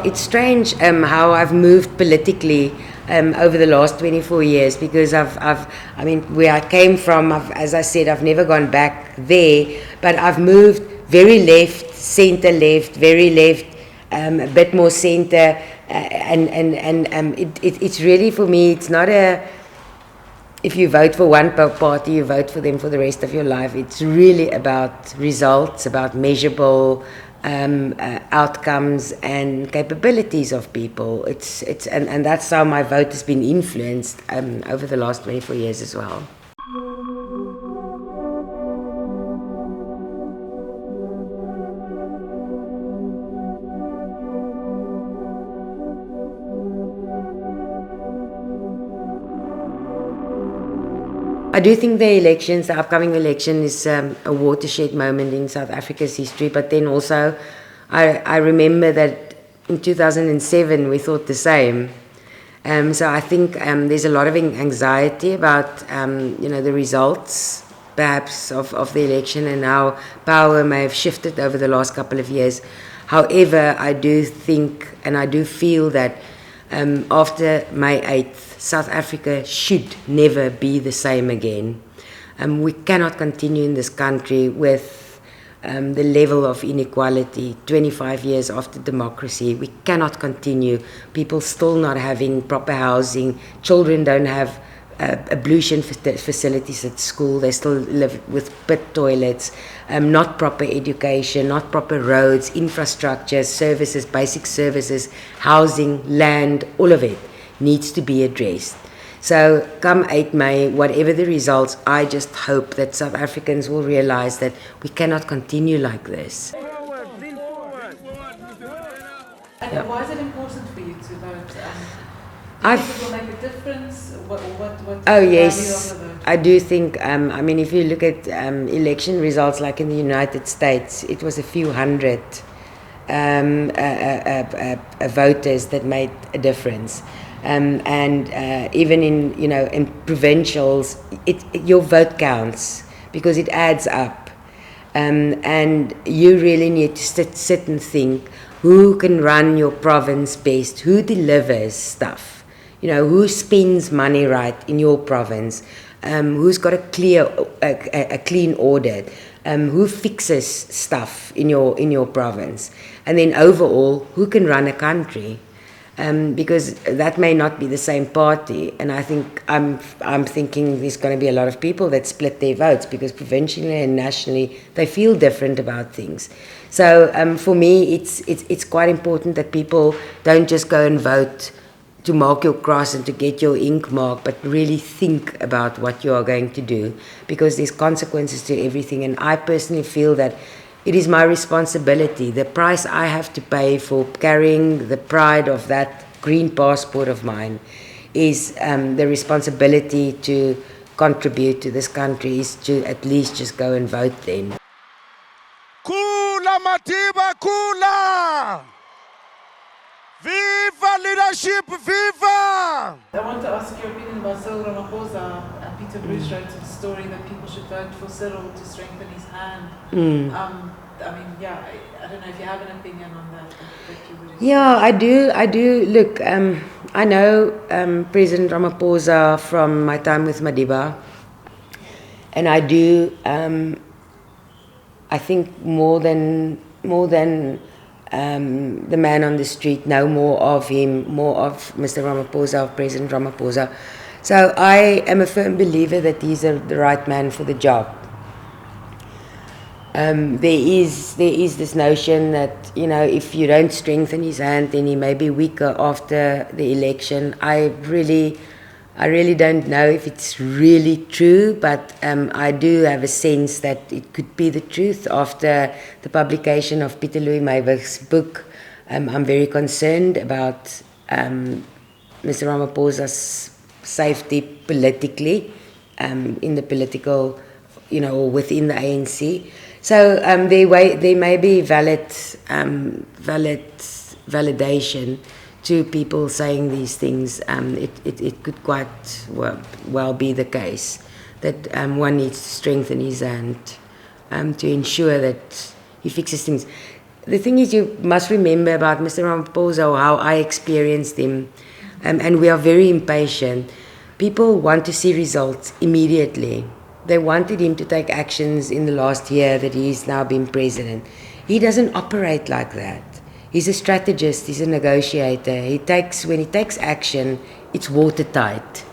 it's strange how I've moved politically over the last 24 years, because I mean, where I came from, as I said, I've never gone back there, but I've moved very left, centre left, very left, a bit more centre, it's really, for me, it's not if you vote for one party, you vote for them for the rest of your life. It's really about results, about measurable outcomes and capabilities of people. And that's how my vote has been influenced over the last 24 years as well. I do think the upcoming election is a watershed moment in South Africa's history, but then also I remember that in 2007 we thought the same. So I think there's a lot of anxiety about the results perhaps of the election and how power may have shifted over the last couple of years. However, I do think and I do feel that after May 8th, South Africa should never be the same again. We cannot continue in this country with the level of inequality 25 years after democracy. We cannot continue. People still not having proper housing. Children don't have ablution facilities at school. They still live with pit toilets, not proper education, not proper roads, infrastructure, services, basic services, housing, land, all of it needs to be addressed. So come 8 May, whatever the results, I just hope that South Africans will realize that we cannot continue like this. And why is it important for you to vote? Do you think it will make a difference? Oh yes, I do think, I mean, if you look at election results like in the United States, it was a few hundred voters that made a difference. And even in provincials, your vote counts because it adds up. And you really need to sit and think, who can run your province best? Who delivers stuff? Who spends money right in your province? Who's got a clean audit? Who fixes stuff in your province? And then overall, who can run a country? Because that may not be the same party, and I think I'm thinking there's going to be a lot of people that split their votes because provincially and nationally they feel different about things. So for me, it's quite important that people don't just go and vote to mark your cross and to get your ink mark, but really think about what you are going to do, because there's consequences to everything. And I personally feel that it is my responsibility. The price I have to pay for carrying the pride of that green passport of mine is the responsibility to contribute to this country, is to at least just go and vote then. Kula Matiba, kula! Viva leadership, viva! I want to ask your opinion about Cyril Ramaphosa. Peter Bruce wrote a story that people should vote for Cyril to strengthen his hand. I mean, yeah, I don't know if you have an opinion on that you would. Yeah, I do. Look, I know President Ramaphosa from my time with Madiba, and I do. I think more than the man on the street, know more of him, more of Mr. Ramaphosa, of President Ramaphosa. So I am a firm believer that he's the right man for the job. There is this notion that, if you don't strengthen his hand, then he may be weaker after the election. I really don't know if it's really true, but I do have a sense that it could be the truth. After the publication of Peter Louis Meiberg's book, I'm very concerned about Mr. Ramaphosa's safety politically, in the political, or within the ANC. So there may be validation to people saying these things. It could quite well be the case that one needs to strengthen his hand to ensure that he fixes things. the thing is, you must remember about Mr. Ramaphosa, how I experienced him, and we are very impatient. People want to see results immediately. They wanted him to take actions in the last year that he's now been president. He doesn't operate like that. He's a strategist, he's a negotiator. When he takes action, it's watertight.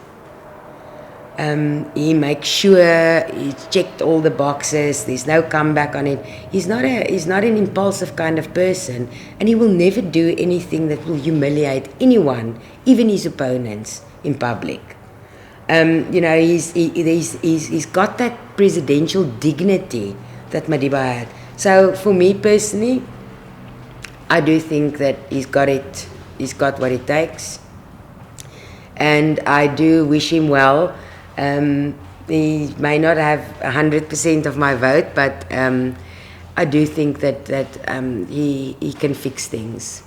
He makes sure he's checked all the boxes, there's no comeback on it. He's not an impulsive kind of person, and he will never do anything that will humiliate anyone, even his opponents, in public. He's got that presidential dignity that Madiba had. So for me personally, I do think that he's got what it takes. And I do wish him well. He may not have 100% of my vote, but I do think that he can fix things.